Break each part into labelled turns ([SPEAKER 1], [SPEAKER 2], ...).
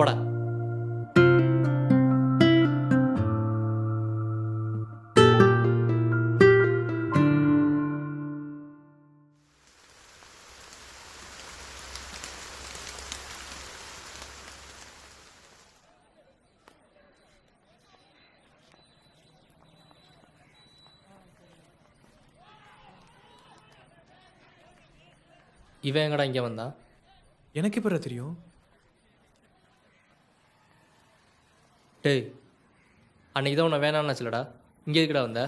[SPEAKER 1] போடா. இவன் எங்கடா இங்கே வந்தான்?
[SPEAKER 2] எனக்கு எப்போ தெரியும்?
[SPEAKER 1] டேய், அன்னைக்கு தான் உன்னை வேணான்னு சொல்லடா. இங்கே எதுக்குடா வந்த?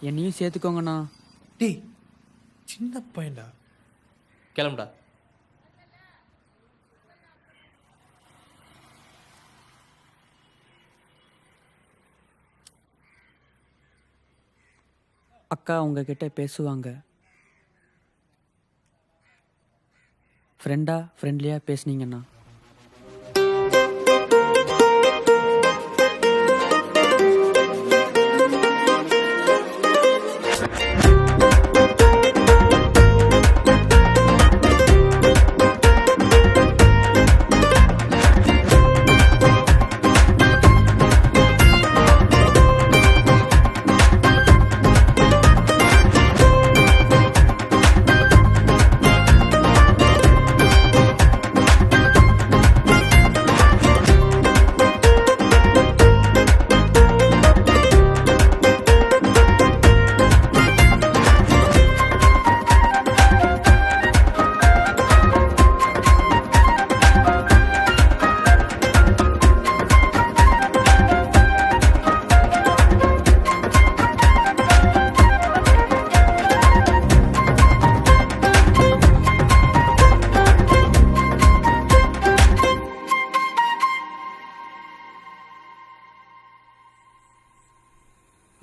[SPEAKER 3] என்னையும் சேர்த்துக்கோங்கண்ணா.
[SPEAKER 2] டேய் சின்ன பையன்டா.
[SPEAKER 1] கிளம்புடா.
[SPEAKER 3] அக்கா உங்ககிட்ட பேசுவாங்க. ஃப்ரெண்ட்லியாக பேசுனீங்கண்ணா.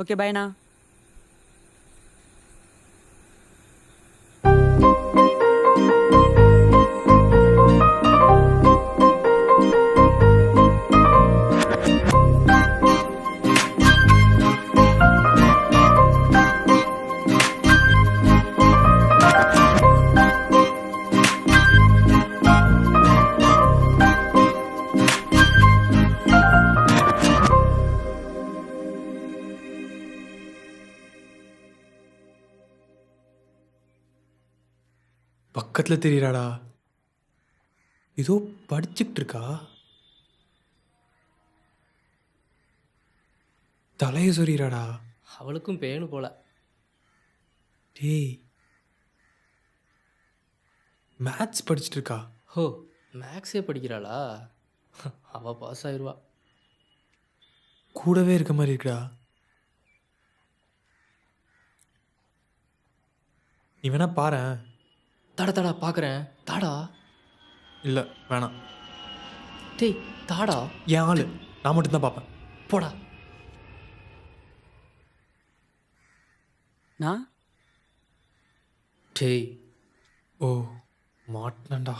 [SPEAKER 3] ஓகே பாய்ண்ணா.
[SPEAKER 2] பக்கத்தில் தெரியுறாடா. ஏதோ படிச்சுக்கிட்டு இருக்கா. தலையை சொறிறாடா.
[SPEAKER 1] அவளுக்கும் பேனு போல.
[SPEAKER 2] டேய் மேத்ஸ் படிச்சுட்டு இருக்கா.
[SPEAKER 1] ஹோ, மேக்ஸே படிக்கிறாளா? அவள் பாஸ் ஆயிடுவா.
[SPEAKER 2] கூடவே இருக்க மாதிரி இருக்குடா. நீ வேணா பாரேன்.
[SPEAKER 1] தாடா பார்க்குறேன். தாடா.
[SPEAKER 2] இல்லை வேணாம்.
[SPEAKER 1] டேய் தாடா.
[SPEAKER 2] என் ஆளு நான் மட்டும்தான் பார்ப்பேன்.
[SPEAKER 1] போடா.
[SPEAKER 3] நான்
[SPEAKER 1] டேய்.
[SPEAKER 2] ஓ மாட்டினண்டா.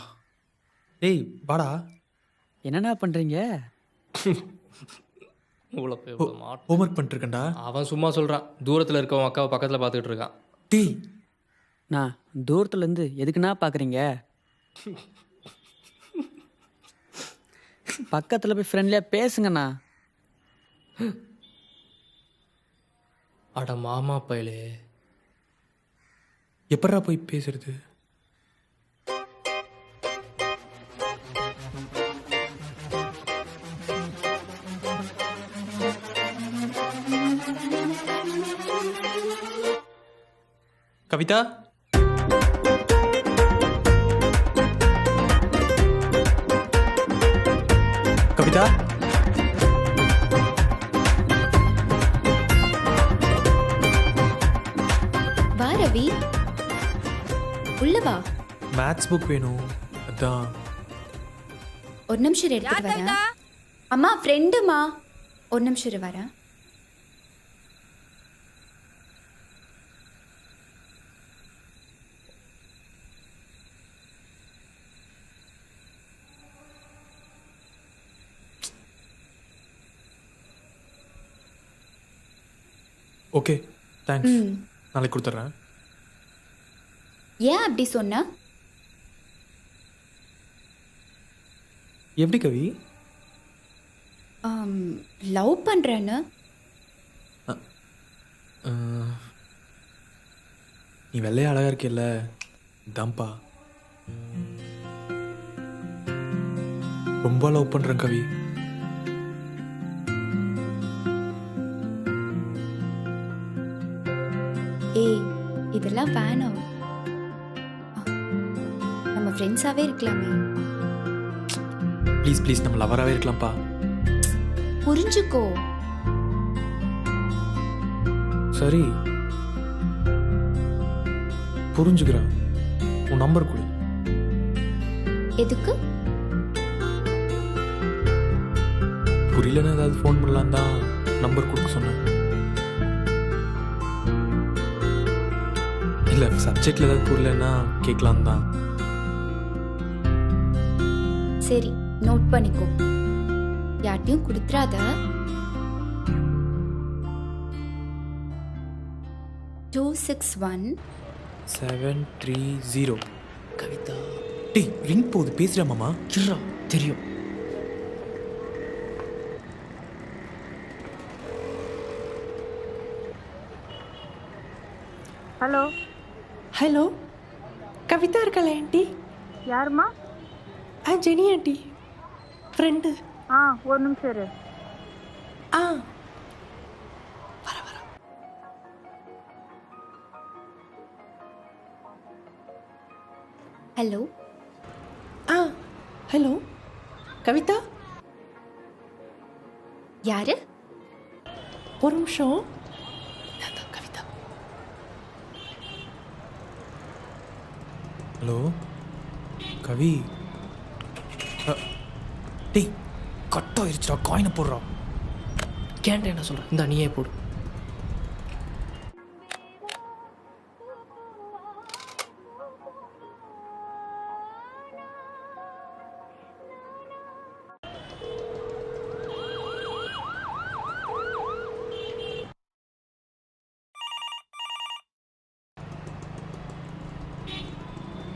[SPEAKER 2] டேய் வாடா.
[SPEAKER 3] என்னண்ணா பண்ணுறீங்க?
[SPEAKER 1] இவ்வளோ போய் இவ்வளோ மாட்டோம்.
[SPEAKER 2] ஹோம்ஒர்க் பண்ணிட்டுருக்கேன்டா.
[SPEAKER 1] அவன் சும்மா சொல்கிறான். தூரத்தில் இருக்கவன் அக்காவை பக்கத்தில் பார்த்துக்கிட்டு இருக்கான்.
[SPEAKER 2] டேய்
[SPEAKER 3] நான் தூரத்துலேருந்து எதுக்குண்ணா பார்க்குறீங்க? பக்கத்தில் போய் ஃப்ரெண்ட்லியாக பேசுங்கண்ணா.
[SPEAKER 1] அட மாமா பயலே.
[SPEAKER 2] எப்படா போய் பேசுறது? கவிதா கவிதா
[SPEAKER 4] வா ரவி, உள்ள வா.
[SPEAKER 2] மேத்ஸ் புக் வேணும். அதான்.
[SPEAKER 4] ஒரு நிமிஷம் எடுத்துட்டு வரேன். அம்மா ஃப்ரெண்டுமா, ஒரு நிமிஷம் இரு வரேன்.
[SPEAKER 2] Okay thanks. நாளைக்கு கொடுத்துட்றேன்.
[SPEAKER 4] ஏன் அப்படி சொன்ன?
[SPEAKER 2] எப்படி கவி?
[SPEAKER 4] லவ் பண்ணுறேன்னு
[SPEAKER 2] நீ வெள்ளையா அழகா இருக்கில்ல தான்ப்பா. ரொம்ப லவ் பண்றேன் கவி.
[SPEAKER 4] ஏய் இதெல்லாம் வேணாம். நம்ம ஃப்ரெண்ட்ஸாகவே இருக்கலாமே.
[SPEAKER 2] ப்ளீஸ் ப்ளீஸ் நம்ம லவராகவே இருக்கலாம்ப்பா.
[SPEAKER 4] புரிஞ்சுக்கோ.
[SPEAKER 2] சரி புரிஞ்சுக்கிறேன். உன் நம்பர் கொடு.
[SPEAKER 4] எதுக்கு?
[SPEAKER 2] புரியலன்னு ஏதாவது ஃபோன் பண்ணலாம் தான் நம்பர் கொடுக்க சொன்னேன். இல்லை சப்ஜெக்டில் ஏதாவது புரியலன்னா கேட்கலாம் தான்.
[SPEAKER 4] சரி நோட் பண்ணிக்கோ. யார்ட்டையும் கொடுத்துறாத. 261
[SPEAKER 2] 730.
[SPEAKER 1] கவிதா
[SPEAKER 2] டேய் ரிங் போகுது, பேசுறியா மாமா?
[SPEAKER 1] இருடா, தெரியும்.
[SPEAKER 5] ஹலோ
[SPEAKER 6] ஹலோ கவிதா இருக்கல ஆண்டி?
[SPEAKER 5] யாரும்மா?
[SPEAKER 6] Jenny aunty friend.
[SPEAKER 5] ஒரு நிமிஷம் இரு.
[SPEAKER 6] ஆ
[SPEAKER 4] ஹலோ.
[SPEAKER 6] ஹலோ கவிதா.
[SPEAKER 4] யாரு?
[SPEAKER 6] ஒரு நிமிஷம்.
[SPEAKER 1] கவிதா.
[SPEAKER 2] ஹலோ கவி. டேய் கட் ஆயிருச்சுடா, காயினை போடுறா.
[SPEAKER 1] கேன்ட்ட என்ன சொல்கிறேன், இந்த நீயே போடு.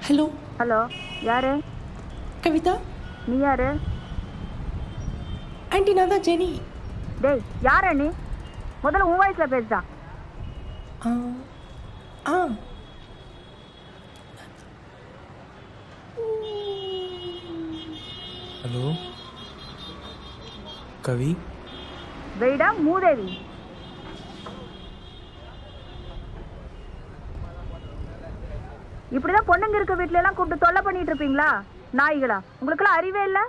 [SPEAKER 6] ஹலோ
[SPEAKER 5] ஹலோ யாரு?
[SPEAKER 6] கவிதா.
[SPEAKER 5] நீ யாரு?
[SPEAKER 6] ஆண்டி நான் தான் ஜெனி.
[SPEAKER 5] டேய் யார நீ? முதல்ல உன் வயசுல பேசுடா.
[SPEAKER 6] ஆ ஆ
[SPEAKER 2] ஹலோ கவி.
[SPEAKER 5] வெயிடா மூதேவி. இப்படிதான் பொண்ணுங்க இருக்க வீட்டுல எல்லாம் கூப்பிட்டு தொல்லை பண்ணிட்டு இருப்பீங்களா நாய்களா? உங்களுக்கெல்லாம் அறிவே இல்லை.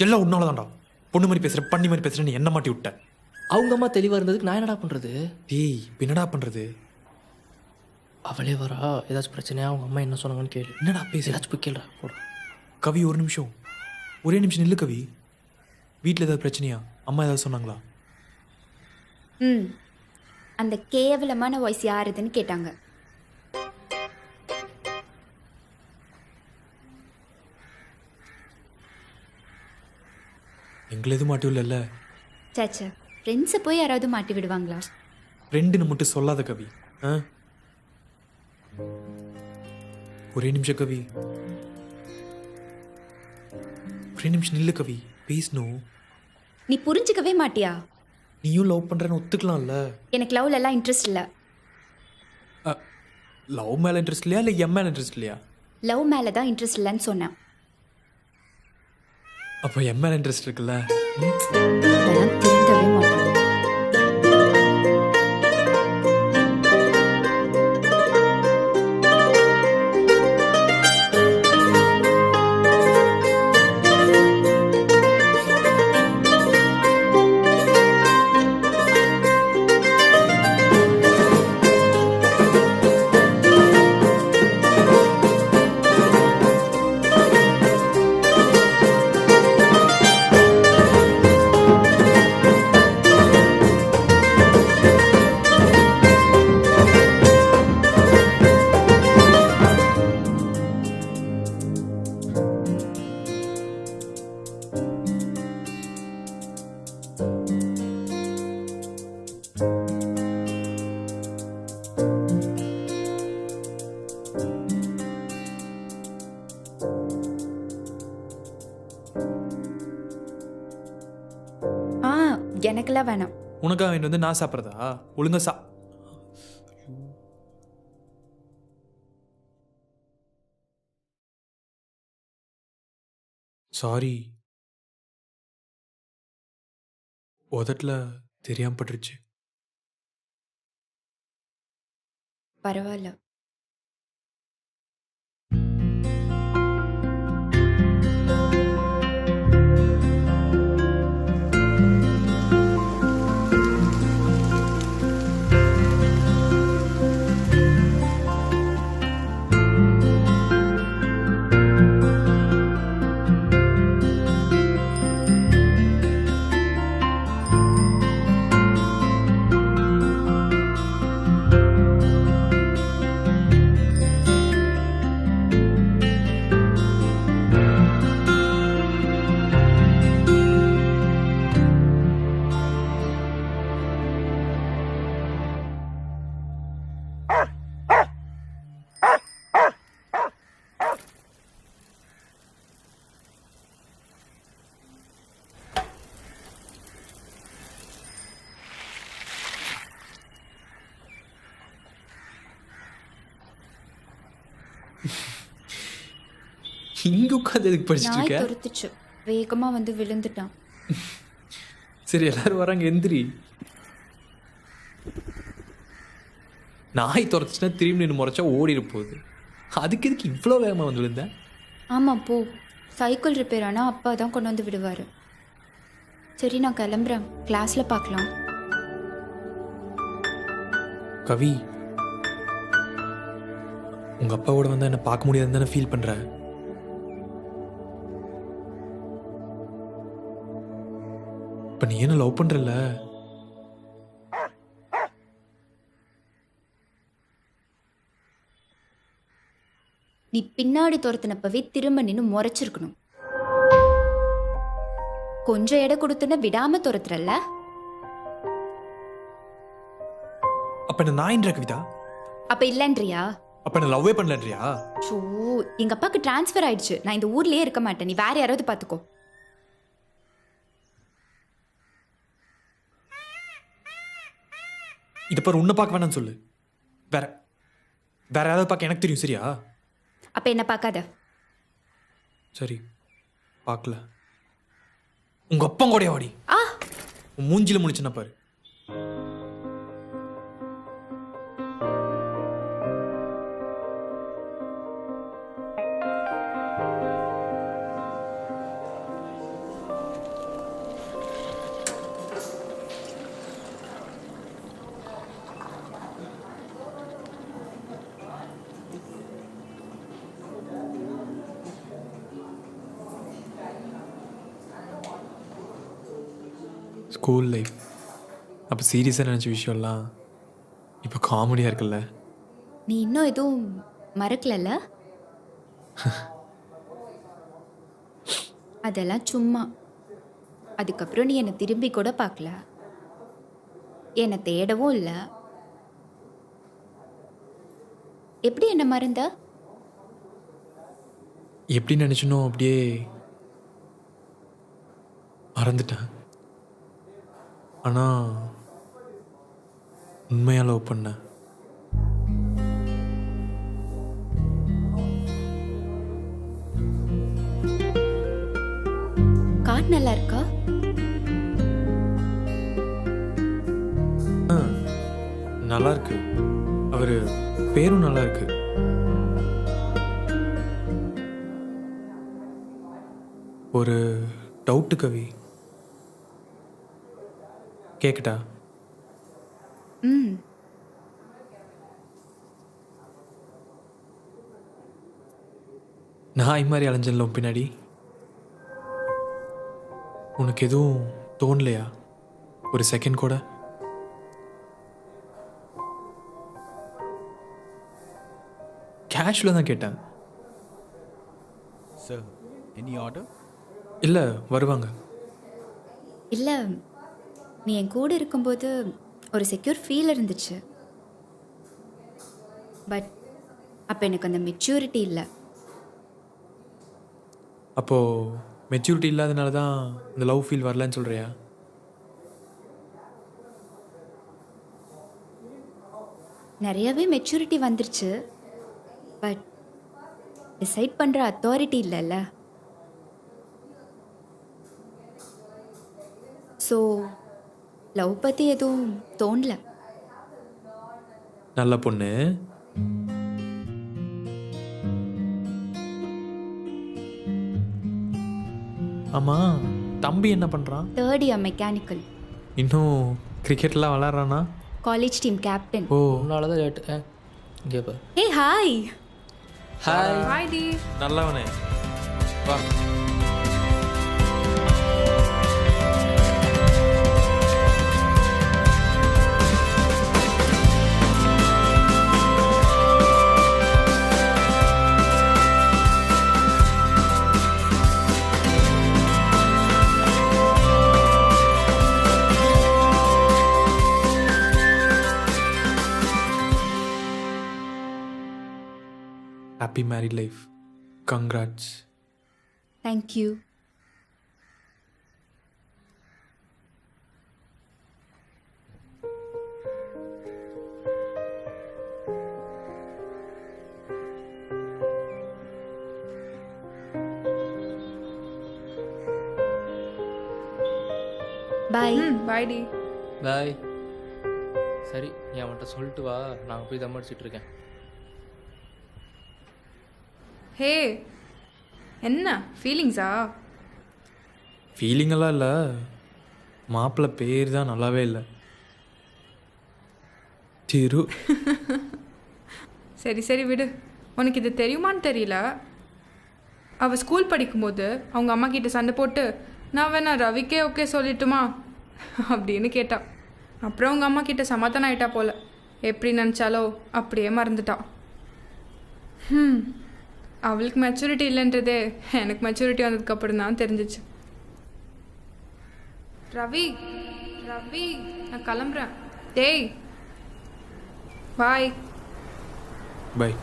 [SPEAKER 2] எல்லாம் உன்னால தான்டா. பொண்ணு மாதிரி பேசுற, பண்ணி மாதிரி பேசுற, நீ என்ன மாட்டி விட்ட.
[SPEAKER 1] அவங்க அம்மா தெளிவாக இருந்ததுக்கு நான் என்னடா பண்ணுறது?
[SPEAKER 2] டேய் என்னடா பண்றது?
[SPEAKER 1] அவளே வரா, ஏதாச்சும் பிரச்சனையா அவங்க அம்மா என்ன சொன்னாங்கன்னு கேளு.
[SPEAKER 2] என்னடா பேச?
[SPEAKER 1] ஏதாச்சும் போய் கேளுடா போட.
[SPEAKER 2] கவி ஒரு நிமிஷம், ஒரே நிமிஷம் நில்லு கவி. வீட்டில் ஏதாவது பிரச்சனையா? அம்மா ஏதாவது சொன்னாங்களா?
[SPEAKER 4] அந்த கேவலமான வாய்ஸ் யாருதுன்னு கேட்டாங்க.
[SPEAKER 2] எங்களை எதுவும் மாட்டி இல்லைல்ல?
[SPEAKER 4] சாச்சா ஃப்ரெண்ட்ஸை போய் யாராவது மாட்டி விடுவாங்களா?
[SPEAKER 2] ரெண்டுன்னு மட்டும் சொல்லாத கவி. ஒரே நிமிஷம் கவி, ஒரே நிமிஷம் நில்லு கவி, பேசணும்.
[SPEAKER 4] நீ புரிஞ்சுக்கவே மாட்டியா?
[SPEAKER 2] நீயும் லவ் பண்றேன்னு ஒத்துக்கலாம்ல?
[SPEAKER 4] எனக்கு லவ்ல எல்லாம் இன்ட்ரெஸ்ட் இல்லை.
[SPEAKER 2] லவ் மேல இன்ட்ரெஸ்ட் இல்லையா இல்லை எம் மேல இன்ட்ரெஸ்ட் இல்லையா?
[SPEAKER 4] லவ் மேலே தான் இன்ட்ரெஸ்ட் இல்லைன்னு சொன்னேன்.
[SPEAKER 2] அப்போ எம் மேல இன்ட்ரெஸ்ட் இருக்குல்ல?
[SPEAKER 4] அதெல்லாம் திருந்தவே மாட்டேன். எனக்கெல்லாம் வேணாம்.
[SPEAKER 2] உனக்காக வேண்டி வந்து நான் சாப்பிட்றதா? ஒழுங்கா சாரி, உதட்டில் தெரியாம பட்டுருச்சு.
[SPEAKER 4] பரவாயில்ல.
[SPEAKER 2] இங்க உட்காந்து எதுக்கு படிச்சுட்டு
[SPEAKER 4] நாய்
[SPEAKER 2] இருக்க?
[SPEAKER 4] துரத்துச்சு. வேகமா வந்து விழுந்துட்டான்.
[SPEAKER 2] சரி, எல்லாரும் வராங்க, எந்திரி. நாய் துரத்துச்சுன்னா திரும்பி நின்று முறைச்சா ஓடிட போகுது. அதுக்கு எதுக்கு இவ்வளோ வேகமாக வந்து விழுந்தேன்?
[SPEAKER 4] ஆமாம் போ. சைக்கிள் ரிப்பேர் ஆனால் அப்பா தான் கொண்டு வந்து விடுவார். சரி நான் கிளம்புறேன். கிளாஸில் பார்க்கலாம்.
[SPEAKER 2] கவி, உங்க அப்பாவோட வந்தா என்ன பார்க்க முடியாதுன்னு தானே ஃபீல் பண்ற? இப்ப நீ என்ன லவ் பண்றல?
[SPEAKER 4] நீ பின்னாடி துரத்தினப்பவே திரும்ப நின்று முறைச்சிருக்கணும். கொஞ்சம் எடை கொடுத்துன்னு விடாம துரத்துறல்ல.
[SPEAKER 2] அப்ப என்ன நாயின்ற கவிதா?
[SPEAKER 4] அப்ப இல்லன்றியா?
[SPEAKER 2] அப்ப என்ன லவ்வே பண்ணலன்றியா?
[SPEAKER 4] ஷோ, எங்க அப்பாக்கு டிரான்ஸ்ஃபர் ஆயிடுச்சு. நான் இந்த ஊர்லயே இருக்க மாட்டேன். நீ வேற யாராவது பாத்துக்கோ.
[SPEAKER 2] இதை பாரு, உன்னை பார்க்க வேணாம்னு சொல்லு. வேற வேற யாராவது பார்க்க எனக்கு தெரியும், சரியா?
[SPEAKER 4] அப்ப என்ன பார்க்காத.
[SPEAKER 2] சரி, பார்க்கல. உங்க அப்பா கூடயா வாடி. உன் மூஞ்சில முடிச்சுன்னா பாரு. ஸ்கூல் லைஃப் அப்போ சீரியஸாக நினச்ச விஷயம்லாம் இப்போ காமெடியாக இருக்குல்ல.
[SPEAKER 4] நீ இன்னும் எதுவும் மறக்கலல்ல? அதெல்லாம் சும்மா. அதுக்கப்புறம் நீ என்னை திரும்பி கூட பார்க்கல, என்னை தேடவும் இல்லை. எப்படி என்ன மறந்த?
[SPEAKER 2] எப்படி நினச்சனோ அப்படியே மறந்துட்டேன். ஆனால் உண்மையாக லவ் பண்ணேன்.
[SPEAKER 4] காட் நல்லா இருக்கா?
[SPEAKER 2] நல்லா இருக்கு. அவர் பேரும் நல்லா இருக்கு. ஒரு டவுட்டு கவி, கேக்கட்டா? நாய் மாதிரி அலைஞ்சல பின்னாடி உனக்கு எதுவும் தோணலையா ஒரு செகண்ட் கூட? கேஷுவலாக தான் கேட்டேன்.
[SPEAKER 7] Sir, any order?
[SPEAKER 2] இல்லை, வருவாங்க.
[SPEAKER 4] இல்லை, நீ என் கூட இருக்கும்போது ஒரு செக்யூர் ஃபீல் இருந்துச்சு. பட் அப்போ எனக்கு அந்த மெச்சூரிட்டி இல்லை.
[SPEAKER 2] அப்போது மெச்சூரிட்டி இல்லாதனால தான் இந்த லவ் ஃபீல் வரலன்னு சொல்கிறியா?
[SPEAKER 4] நிறையவே மெச்சூரிட்டி வந்துருச்சு. பட் டிசைட் பண்ணுற அத்தாரிட்டி இல்லைல்ல. ஸோ லவ் பற்றி எதுவும் தோணல.
[SPEAKER 2] நல்ல பொண்ணு. ஆமா, தம்பி என்ன பண்றான்?
[SPEAKER 4] 3rd year mechanical.
[SPEAKER 2] இன்னும் கிரிக்கெட்லாம் விளாட்றானா?
[SPEAKER 4] College team captain.
[SPEAKER 2] ஓ,
[SPEAKER 1] உன்னால தான் லேட்டு. இங்கே பா.
[SPEAKER 4] Hey hi.
[SPEAKER 1] ஹாய்.
[SPEAKER 8] ஹாய் டி.
[SPEAKER 2] நல்லவனே வா. Happy married life. Congrats.
[SPEAKER 4] Thank you. Bye.
[SPEAKER 8] Bye டி.
[SPEAKER 1] பாய். சரி, நீ அவன்கிட்ட சொல்லிட்டு வா, நான் போய் தம் அடிச்சிட்டு இருக்கேன்.
[SPEAKER 8] ஹே, என்ன ஃபீலிங்ஸா?
[SPEAKER 2] ஃபீலிங்கெல்லாம் இல்லை, மாப்பிள்ளை பேர் தான் நல்லாவே இல்லை. திரு.
[SPEAKER 8] சரி சரி விடு. உனக்கு இது தெரியுமான்னு தெரியல. அவள் ஸ்கூல் படிக்கும்போது அவங்க அம்மா கிட்ட சண்டை போட்டு நான் வேணா ரவிக்கே ஓகே சொல்லிட்டுமா அப்படின்னு கேட்டா. அப்புறம் அவங்க அம்மா கிட்ட சமாதானம் ஆயிட்டா போல. எப்படி நினச்சாலோ அப்படியே மறந்துட்டா. அவளுக்கு மெச்சூரிட்டி இல்லைன்றதே எனக்கு மெச்சூரிட்டி வந்ததுக்கப்புறம் தான் தெரிஞ்சிச்சு. ரவி ரவி, நான் கிளம்புறேன். டேய் பாய்.
[SPEAKER 2] பை.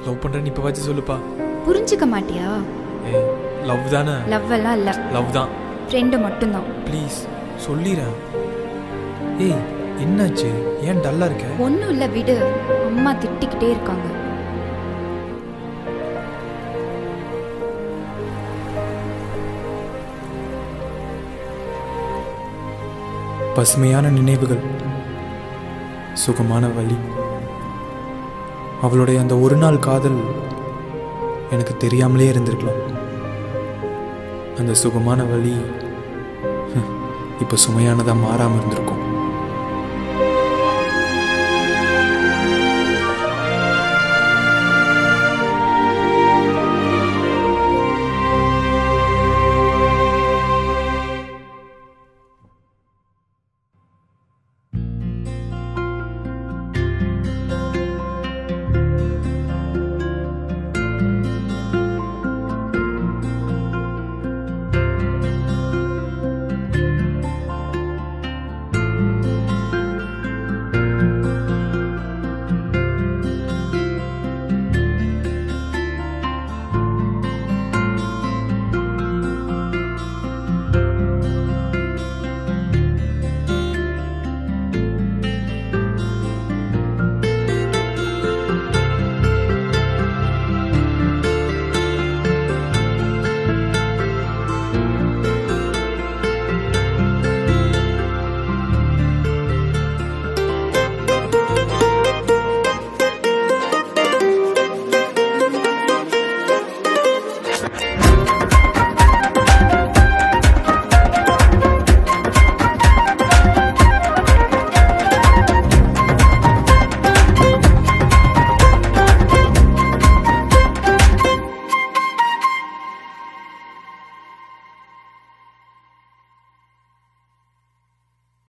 [SPEAKER 2] லவ் பண்ணுறேன்னு இப்போ வச்சு சொல்லுப்பா.
[SPEAKER 4] புரிஞ்சுக்க மாட்டியா?
[SPEAKER 2] ஏய், லவ் தானே?
[SPEAKER 4] லவ் எல்லாம் இல்லை,
[SPEAKER 2] லவ் தான்.
[SPEAKER 4] ஃப்ரெண்டு மட்டும்தான்.
[SPEAKER 2] ப்ளீஸ் சொல்லிடுறேன். ஏய், என்னாச்சு? ஏன் டல்லாக இருக்க?
[SPEAKER 4] ஒன்றும் இல்லை, விடு. அம்மா திட்டிக்கிட்டே இருக்காங்க.
[SPEAKER 2] பசுமையான நினைவுகள், சுகமான வழி. அவளுடைய அந்த ஒரு நாள் காதல் எனக்கு தெரியாமலே இருந்திருக்கலாம். அந்த சுகமான வழி இப்போ சுமையானதாக மாறாமல் இருந்திருக்கும்.